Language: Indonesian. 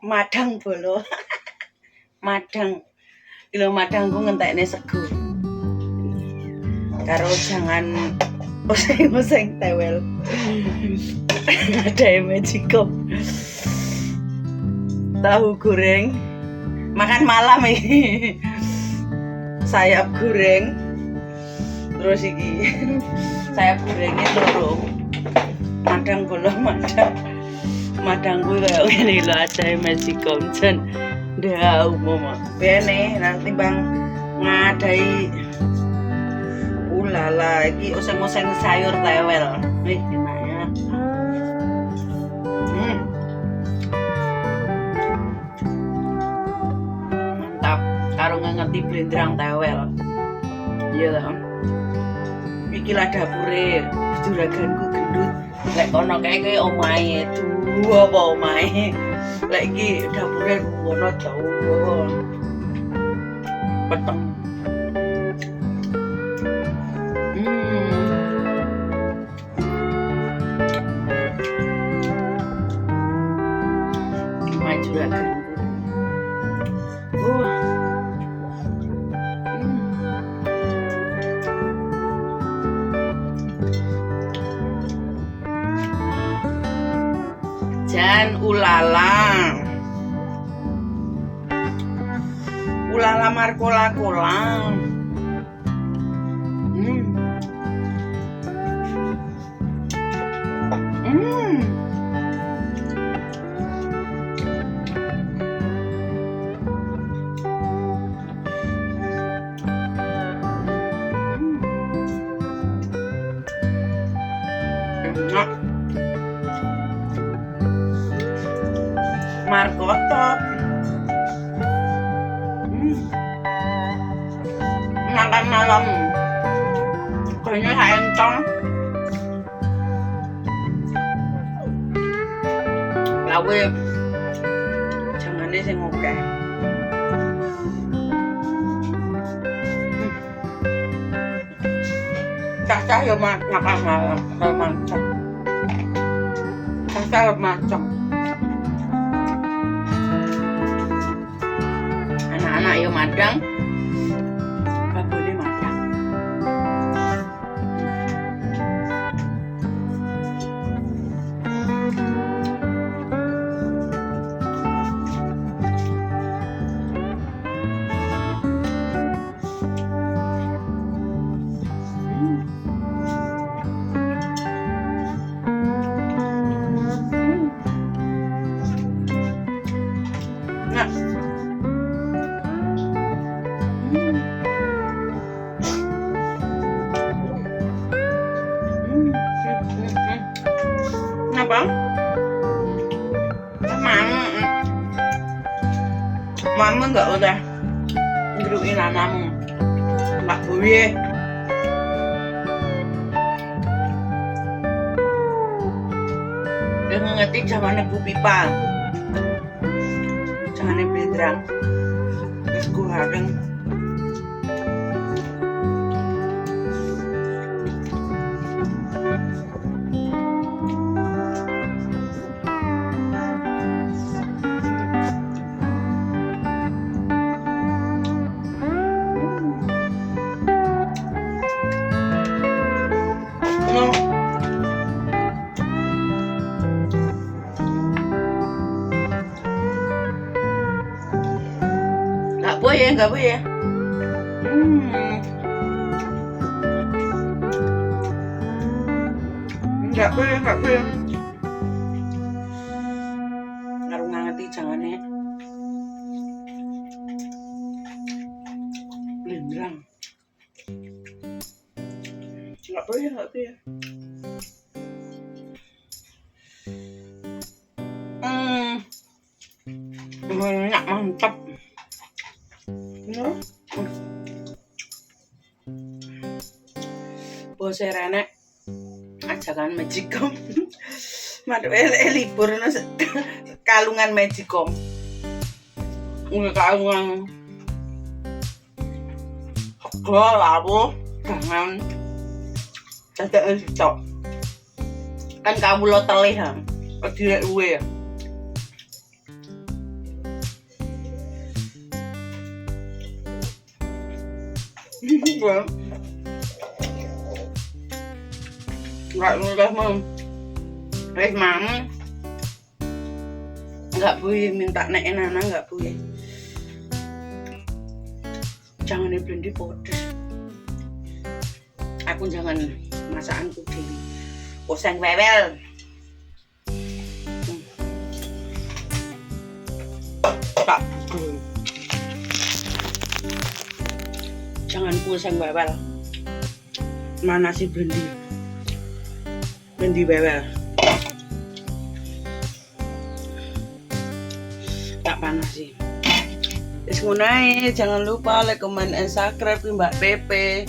Madang bolo. Madang. Ilo madang ku ngentekne sego. Karo jangan oseng-oseng tewel. Ada magicom. Tahu goreng. Makan malam iki. Sayap goreng. Terus iki sayap gorengnya loro. Madang bolo madang. Madangku kayak gini loh, ada magicom jan ndak umum bene nanti bang ngadai ulala iki oseng-oseng sayur tewel enaknya mantap karo ngenti blendrang tewel iya lah iki lah dapure juraganku gendut lek kono kae omahe apa omahe lek iki dapure ngono jauh peteng maju lagi jan ulala markola-kola enak markotot makan malam kayaknya saya entong lawe jangan sing oke cacah ya makan malam macam cacah macam anak-anak yo madang babone madang Bang, mama nggak udah ngeruin anakmu, nggak boleh. Dia ngerti zamannya Bu Pipa, zamannya Blendrang, terus gue hadeng. Nggak boleh. Nggak boleh. Ngaruh ngerti jangannya. Blendrang. Nggak boleh. Enak mantap. Bose rene ajakan magicom. Madhe libur kalungan magicom. Kalungan. Kok labu jangan dadak sitok. Kan kamu lo telih ha. Direk uwe. Enggak mudah mau. Mam. Enggak boleh minta nek Nana, enggak boleh. Jangan diblendi pedes. Aku jangan masakanku dewi. Oseng wewel. Tak. Jangan oseng wewel. Mana sih blendi? Blendi wewel. Tak panas sih. Wis ngono ae, jangan lupa like, comment, and subscribe Mbak Pepe.